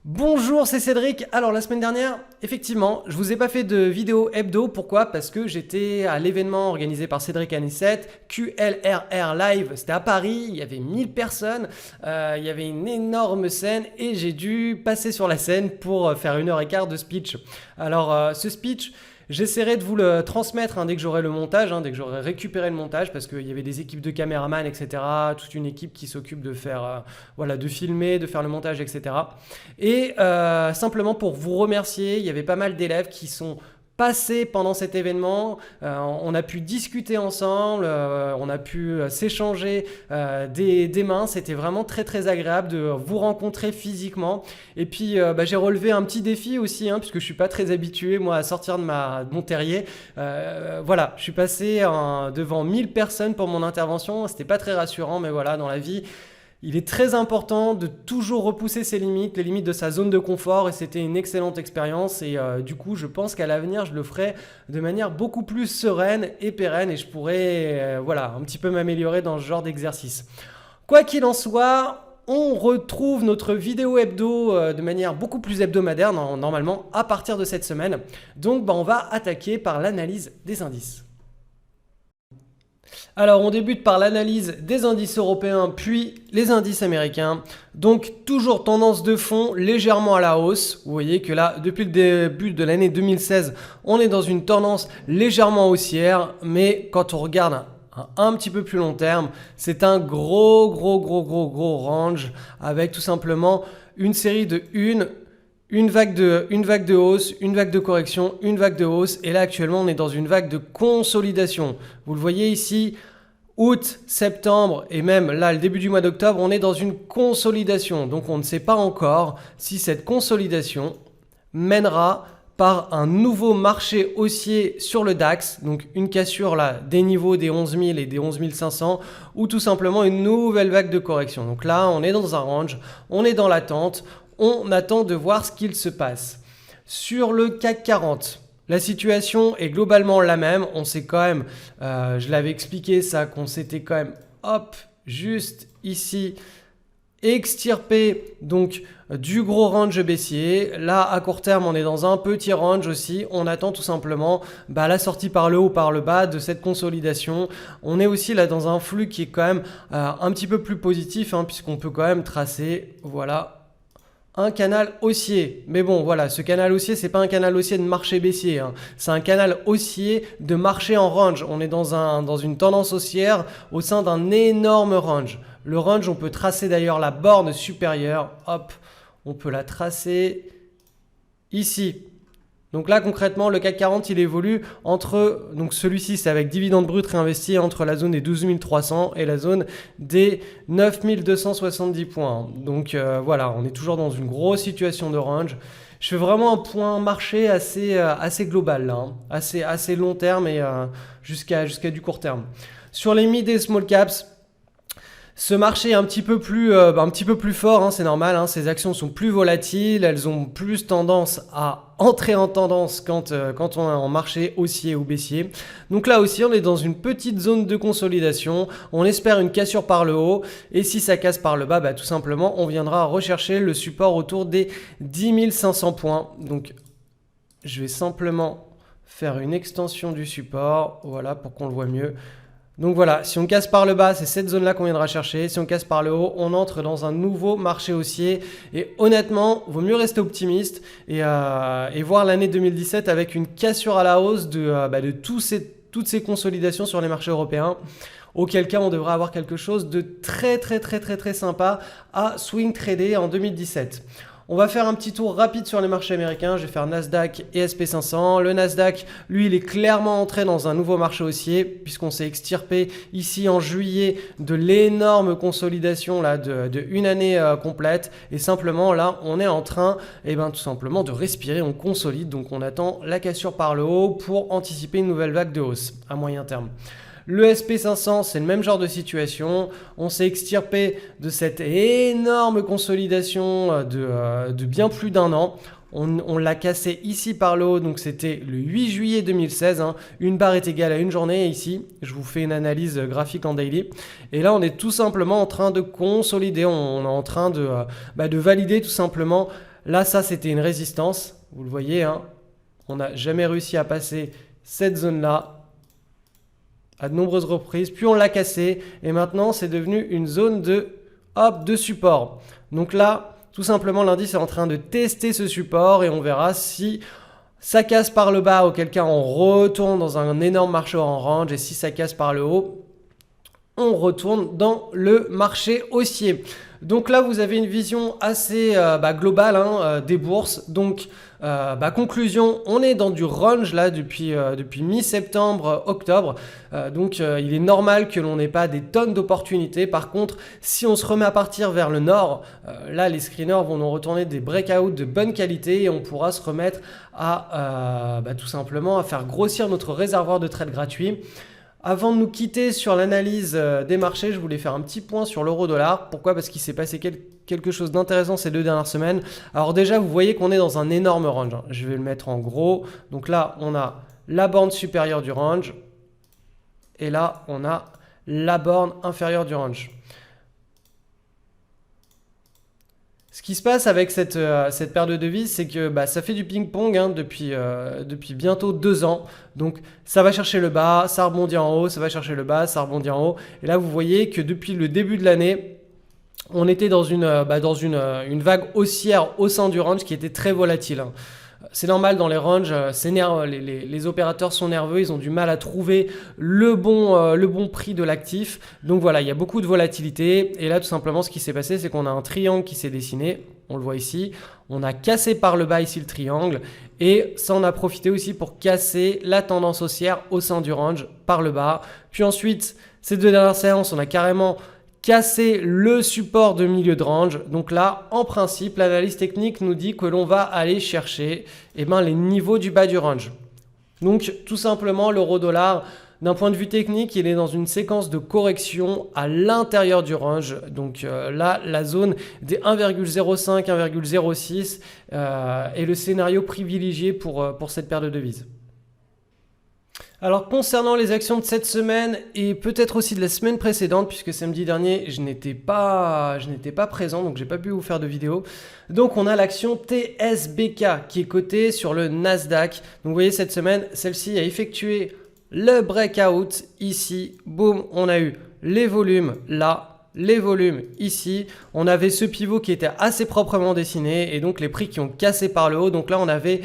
Bonjour, c'est Cédric. Alors la semaine dernière, effectivement, je vous ai pas fait de vidéo hebdo. Pourquoi? Parce que j'étais à l'événement organisé par Cédric Anissette, QLRR Live. C'était à Paris, il y avait 1000 personnes, il y avait une énorme scène et j'ai dû passer sur la scène pour faire 1h15 de speech. Alors ce speech, j'essaierai de vous le transmettre dès que j'aurai le montage, dès que j'aurai récupéré le montage, parce qu'il y avait des équipes de caméramans, etc. Toute une équipe qui s'occupe de faire, de filmer, de faire le montage, etc. Et simplement pour vous remercier, il y avait pas mal d'élèves qui sont passés pendant cet événement. On a pu discuter ensemble, on a pu s'échanger des mains. C'était vraiment très très agréable de vous rencontrer physiquement. Et puis j'ai relevé un petit défi aussi, puisque je suis pas très habitué moi à sortir de mon terrier. Je suis passé devant 1000 personnes pour mon intervention. C'était pas très rassurant, mais voilà, dans la vie, il est très important de toujours repousser ses limites, les limites de sa zone de confort, et c'était une excellente expérience. Et du coup, je pense qu'à l'avenir, je le ferai de manière beaucoup plus sereine et pérenne, et je pourrai un petit peu m'améliorer dans ce genre d'exercice. Quoi qu'il en soit, on retrouve notre vidéo hebdo de manière beaucoup plus hebdomadaire normalement à partir de cette semaine. Donc on va attaquer par l'analyse des indices. Alors on débute par l'analyse des indices européens puis les indices américains. Donc toujours tendance de fond légèrement à la hausse. Vous voyez que là depuis le début de l'année 2016 on est dans une tendance légèrement haussière, mais quand on regarde un petit peu plus long terme, c'est un gros range avec tout simplement une série de une vague de hausse, une vague de correction, une vague de hausse. Et là, actuellement, on est dans une vague de consolidation. Vous le voyez ici, août, septembre et même là, le début du mois d'octobre, on est dans une consolidation. Donc, on ne sait pas encore si cette consolidation mènera par un nouveau marché haussier sur le DAX, donc une cassure là des niveaux des 11 000 et des 11 500, ou tout simplement une nouvelle vague de correction. Donc là, on est dans un range, on est dans l'attente. On attend de voir ce qu'il se passe. Sur le CAC 40, la situation est globalement la même. On s'est quand même, je l'avais expliqué ça, qu'on s'était quand même, juste ici, extirpé donc du gros range baissier. Là, à court terme, on est dans un petit range aussi. On attend tout simplement la sortie par le haut, par le bas de cette consolidation. On est aussi là dans un flux qui est quand même un petit peu plus positif, puisqu'on peut quand même tracer, un canal haussier. Mais bon, voilà, ce canal haussier, c'est pas un canal haussier de marché baissier. C'est un canal haussier de marché en range. On est dans une tendance haussière au sein d'un énorme range. Le range, on peut tracer d'ailleurs la borne supérieure. On peut la tracer ici. Donc là, concrètement, le CAC 40, il évolue entre, donc celui-ci, c'est avec dividende brut réinvesti entre la zone des 12 300 et la zone des 9 270 points. Donc on est toujours dans une grosse situation de range. Je fais vraiment un point marché assez global là, assez long terme et jusqu'à du court terme. Sur les mid et small caps, ce marché est un petit peu plus fort, c'est normal, ces actions sont plus volatiles, elles ont plus tendance à entrer en tendance quand on est en marché haussier ou baissier. Donc là aussi, on est dans une petite zone de consolidation, on espère une cassure par le haut, et si ça casse par le bas, tout simplement, on viendra rechercher le support autour des 10 500 points. Donc je vais simplement faire une extension du support, pour qu'on le voit mieux. Donc voilà, si on casse par le bas, c'est cette zone-là qu'on viendra chercher. Si on casse par le haut, on entre dans un nouveau marché haussier. Et honnêtement, il vaut mieux rester optimiste et voir l'année 2017 avec une cassure à la hausse de toutes ces consolidations sur les marchés européens. Auquel cas, on devrait avoir quelque chose de très sympa à swing trader en 2017. On va faire un petit tour rapide sur les marchés américains. Je vais faire Nasdaq et SP500. Le Nasdaq, lui, il est clairement entré dans un nouveau marché haussier puisqu'on s'est extirpé ici en juillet de l'énorme consolidation là, de une année complète. Et simplement, là, on est en train tout simplement de respirer. On consolide. Donc, on attend la cassure par le haut pour anticiper une nouvelle vague de hausse à moyen terme. Le SP500, c'est le même genre de situation. On s'est extirpé de cette énorme consolidation de bien plus d'un an. On l'a cassé ici par le haut, donc c'était le 8 juillet 2016. Une barre est égale à une journée. Ici, je vous fais une analyse graphique en daily. Et là, on est tout simplement en train de consolider. On est en train de valider tout simplement Là, ça, c'était une résistance. Vous le voyez, hein, on n'a jamais réussi à passer cette zone-là à de nombreuses reprises. Puis on l'a cassé et maintenant, c'est devenu une zone de support. Donc là, tout simplement, l'indice est en train de tester ce support et on verra si ça casse par le bas, auquel cas on retourne dans un énorme marché en range, et si ça casse par le haut, on retourne dans le marché haussier. Donc là, vous avez une vision assez globale des bourses. Donc, conclusion, on est dans du range là depuis mi-septembre, octobre. Il est normal que l'on n'ait pas des tonnes d'opportunités. Par contre, si on se remet à partir vers le nord, là, les screeners vont nous retourner des breakouts de bonne qualité et on pourra se remettre à tout simplement à faire grossir notre réservoir de trade gratuit. Avant de nous quitter sur l'analyse des marchés, je voulais faire un petit point sur l'euro-dollar. Pourquoi ? Parce qu'il s'est passé quelque chose d'intéressant ces 2 dernières semaines. Alors déjà, vous voyez qu'on est dans un énorme range. Je vais le mettre en gros. Donc là, on a la borne supérieure du range. Et là, on a la borne inférieure du range. Ce qui se passe avec cette paire de devises, c'est que ça fait du ping-pong depuis bientôt 2 ans. Donc ça va chercher le bas, ça rebondit en haut, ça va chercher le bas, ça rebondit en haut. Et là, vous voyez que depuis le début de l'année, on était dans une vague haussière au sein du range qui était très volatile. C'est normal dans les ranges, les opérateurs sont nerveux, ils ont du mal à trouver le bon prix de l'actif. Donc voilà, il y a beaucoup de volatilité. Et là, tout simplement, ce qui s'est passé, c'est qu'on a un triangle qui s'est dessiné. On le voit ici. On a cassé par le bas ici le triangle. Et ça en a profité aussi pour casser la tendance haussière au sein du range par le bas. Puis ensuite, ces 2 dernières séances, on a carrément casser le support de milieu de range. Donc là, en principe, l'analyse technique nous dit que l'on va aller chercher les niveaux du bas du range. Donc tout simplement, l'euro-dollar, d'un point de vue technique, il est dans une séquence de correction à l'intérieur du range. Donc là, la zone des 1,05, 1,06 est le scénario privilégié pour cette paire de devises. Alors concernant les actions de cette semaine et peut-être aussi de la semaine précédente, puisque samedi dernier je n'étais pas présent, donc j'ai pas pu vous faire de vidéo. Donc on a l'action TSBK qui est cotée sur le Nasdaq. Donc vous voyez cette semaine, celle-ci a effectué le breakout ici. Boum, on a eu les volumes là. Les volumes ici, on avait ce pivot qui était assez proprement dessiné et donc les prix qui ont cassé par le haut. Donc là, on avait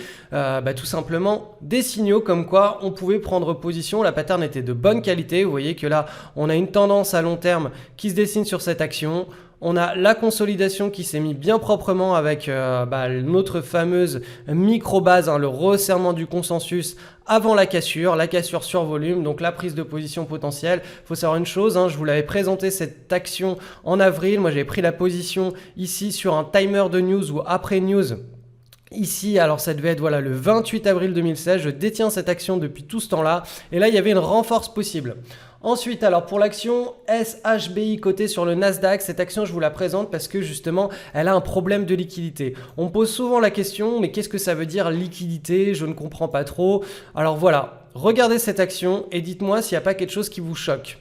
tout simplement des signaux comme quoi on pouvait prendre position. La pattern était de bonne qualité. Vous voyez que là, on a une tendance à long terme qui se dessine sur cette action. On a la consolidation qui s'est mis bien proprement avec notre fameuse micro-base, le resserrement du consensus avant la cassure sur volume, donc la prise de position potentielle. Il faut savoir une chose, je vous l'avais présenté cette action en avril. Moi, j'avais pris la position ici sur un timer de news ou après news. Ici, alors ça devait être le 28 avril 2016. Je détiens cette action depuis tout ce temps-là. Et là, il y avait une renforce possible. Ensuite, alors pour l'action SHBI cotée sur le Nasdaq, cette action, je vous la présente parce que justement, elle a un problème de liquidité. On me pose souvent la question, mais qu'est-ce que ça veut dire liquidité ? Je ne comprends pas trop. Alors voilà, regardez cette action et dites-moi s'il n'y a pas quelque chose qui vous choque.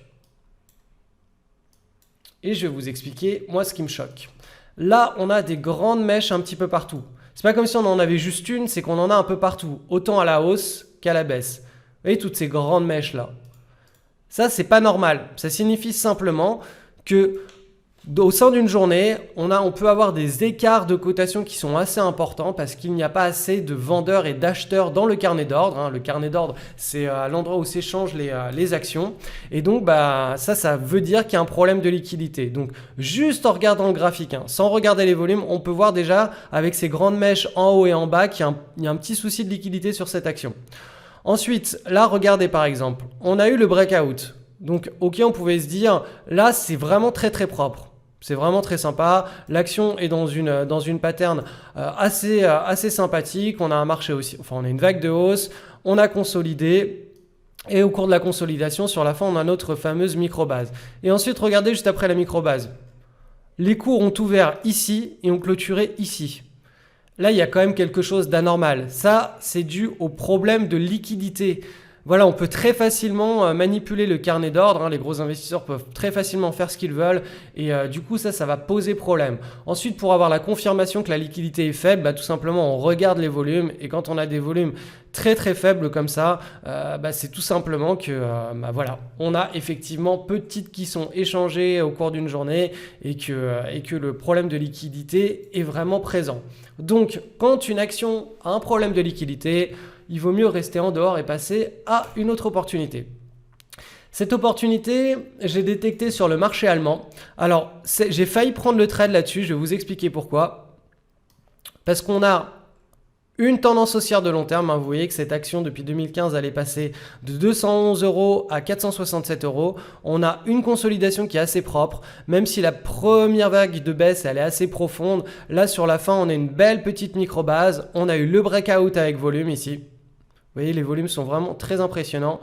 Et je vais vous expliquer, moi, ce qui me choque. Là, on a des grandes mèches un petit peu partout. C'est pas comme si on en avait juste une, c'est qu'on en a un peu partout, autant à la hausse qu'à la baisse. Vous voyez toutes ces grandes mèches là. Ça, c'est pas normal. Ça signifie simplement que au sein d'une journée, on peut avoir des écarts de cotation qui sont assez importants parce qu'il n'y a pas assez de vendeurs et d'acheteurs dans le carnet d'ordre. Le carnet d'ordre, c'est l'endroit où s'échangent les actions. Et donc, ça veut dire qu'il y a un problème de liquidité. Donc, juste en regardant le graphique, sans regarder les volumes, on peut voir déjà avec ces grandes mèches en haut et en bas qu'il y a un petit souci de liquidité sur cette action. Ensuite, là, regardez par exemple, on a eu le breakout. Donc, ok, on pouvait se dire, là, c'est vraiment très très propre. C'est vraiment très sympa. L'action est dans une pattern assez sympathique. On a un marché aussi, on a une vague de hausse. On a consolidé. Et au cours de la consolidation, sur la fin, on a notre fameuse micro-base. Et ensuite, regardez juste après la micro-base. Les cours ont ouvert ici et ont clôturé ici. Là, il y a quand même quelque chose d'anormal. Ça, c'est dû au problème de liquidité Voilà, on peut très facilement manipuler le carnet d'ordre, hein. Les gros investisseurs peuvent très facilement faire ce qu'ils veulent et du coup ça va poser problème. Ensuite, pour avoir la confirmation que la liquidité est faible, tout simplement on regarde les volumes et quand on a des volumes très très faibles comme ça, c'est tout simplement que voilà, on a effectivement peu de titres qui sont échangés au cours d'une journée et que le problème de liquidité est vraiment présent. Donc quand une action a un problème de liquidité, il vaut mieux rester en dehors et passer à une autre opportunité. Cette opportunité, j'ai détecté sur le marché allemand. Alors, j'ai failli prendre le trade là-dessus, je vais vous expliquer pourquoi. Parce qu'on a une tendance haussière de long terme, hein. Vous voyez que cette action depuis 2015, elle est passée de 211 € à 467 €. On a une consolidation qui est assez propre, même si la première vague de baisse, elle est assez profonde. Là, sur la fin, on a une belle petite micro-base. On a eu le breakout avec volume ici. Vous voyez, les volumes sont vraiment très impressionnants.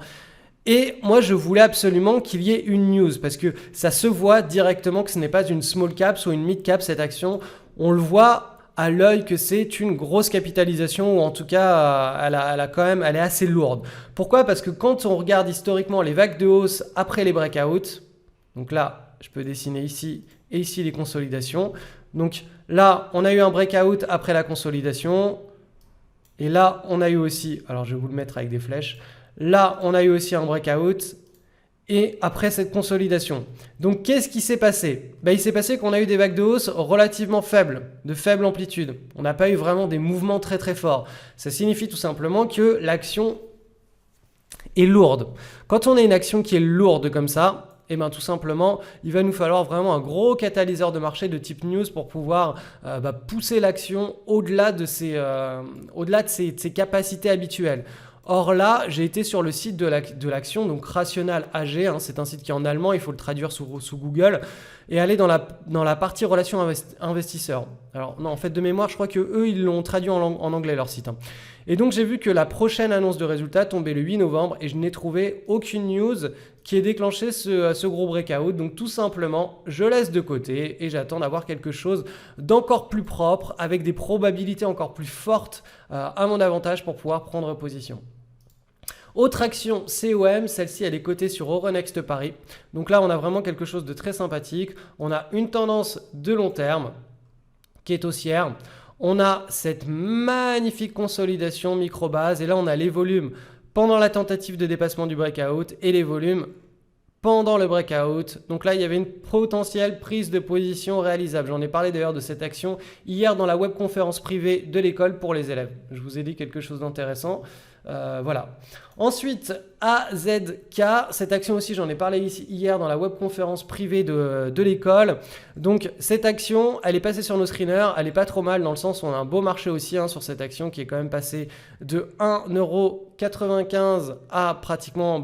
Et moi, je voulais absolument qu'il y ait une news parce que ça se voit directement que ce n'est pas une small cap ou une mid cap cette action. On le voit à l'œil que c'est une grosse capitalisation ou en tout cas, elle est assez lourde. Pourquoi ? Parce que quand on regarde historiquement les vagues de hausse après les breakouts, donc là, je peux dessiner ici et ici les consolidations. Donc là, on a eu un breakout après la consolidation. Et là, on a eu aussi, alors je vais vous le mettre avec des flèches, là, on a eu aussi un breakout et après cette consolidation. Donc, qu'est-ce qui s'est passé ? Il s'est passé qu'on a eu des vagues de hausse relativement faibles, de faible amplitude. On n'a pas eu vraiment des mouvements très très forts. Ça signifie tout simplement que l'action est lourde. Quand on a une action qui est lourde comme ça, tout simplement, il va nous falloir vraiment un gros catalyseur de marché de type news pour pouvoir pousser l'action au-delà de ses capacités habituelles. Or là, j'ai été sur le site de l'action, donc Rational AG, hein, c'est un site qui est en allemand, il faut le traduire sous Google, et aller dans la partie relations investisseurs. Alors non, en fait de mémoire, je crois qu'eux, ils l'ont traduit en anglais leur site. Hein. Et donc j'ai vu que la prochaine annonce de résultats tombait le 8 novembre et je n'ai trouvé aucune news qui ait déclenché ce gros breakout. Donc tout simplement, je laisse de côté et j'attends d'avoir quelque chose d'encore plus propre avec des probabilités encore plus fortes à mon avantage pour pouvoir prendre position. Autre action COM, celle-ci elle est cotée sur Euronext Paris. Donc là on a vraiment quelque chose de très sympathique. On a une tendance de long terme qui est haussière. On a cette magnifique consolidation micro-base et là on a les volumes pendant la tentative de dépassement du breakout et les volumes pendant le breakout. Donc là il y avait une potentielle prise de position réalisable. J'en ai parlé d'ailleurs de cette action hier dans la webconférence privée de l'école pour les élèves. Je vous ai dit quelque chose d'intéressant. Voilà. Ensuite, AZK, cette action aussi, j'en ai parlé ici hier dans la webconférence privée de l'école. Donc, cette action, elle est passée sur nos screeners. Elle est pas trop mal dans le sens où on a un beau marché aussi sur cette action qui est quand même passée de 1,95 € à pratiquement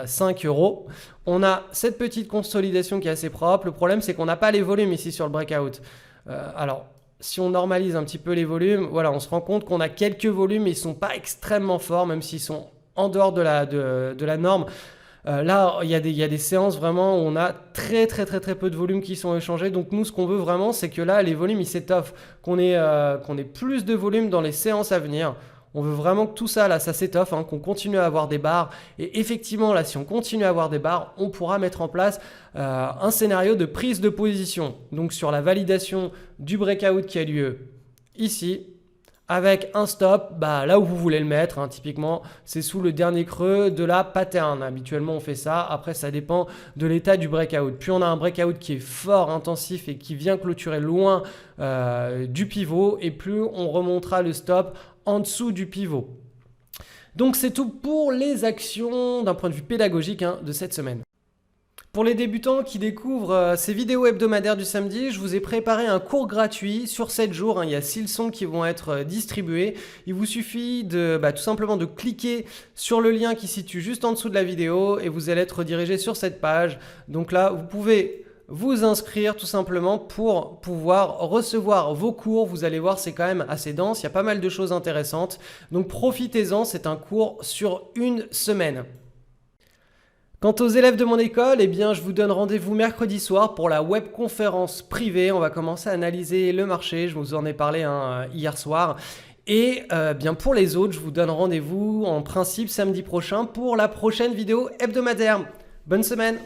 5 €. On a cette petite consolidation qui est assez propre. Le problème, c'est qu'on n'a pas les volumes ici sur le breakout. Alors, si on normalise un petit peu les volumes, voilà, on se rend compte qu'on a quelques volumes, mais ils ne sont pas extrêmement forts, même s'ils sont en dehors de la norme. Là, il y a des séances vraiment où on a très peu de volumes qui sont échangés. Donc nous, ce qu'on veut vraiment, c'est que là, les volumes, ils s'étoffent, qu'on ait plus de volumes dans les séances à venir. On veut vraiment que tout ça, là, ça s'étoffe, qu'on continue à avoir des barres. Et effectivement, là, si on continue à avoir des barres, on pourra mettre en place un scénario de prise de position. Donc, sur la validation du breakout qui a lieu ici, avec un stop, là où vous voulez le mettre. Typiquement, c'est sous le dernier creux de la pattern. Habituellement, on fait ça. Après, ça dépend de l'état du breakout. Puis, on a un breakout qui est fort, intensif et qui vient clôturer loin du pivot. Et plus on remontera le stop en dessous du pivot. Donc c'est tout pour les actions d'un point de vue pédagogique de cette semaine. Pour les débutants qui découvrent ces vidéos hebdomadaires du samedi, je vous ai préparé un cours gratuit sur 7 jours. Il y a 6 leçons qui vont être distribuées. Il vous suffit tout simplement de cliquer sur le lien qui se situe juste en dessous de la vidéo et vous allez être redirigé sur cette page. Donc là, vous pouvez vous inscrire tout simplement pour pouvoir recevoir vos cours. Vous allez voir, c'est quand même assez dense, il y a pas mal de choses intéressantes. Donc profitez-en, c'est un cours sur une semaine. Quant aux élèves de mon école, je vous donne rendez-vous mercredi soir pour la webconférence privée. On va commencer à analyser le marché, je vous en ai parlé hier soir. Et bien pour les autres, je vous donne rendez-vous en principe samedi prochain pour la prochaine vidéo hebdomadaire. Bonne semaine!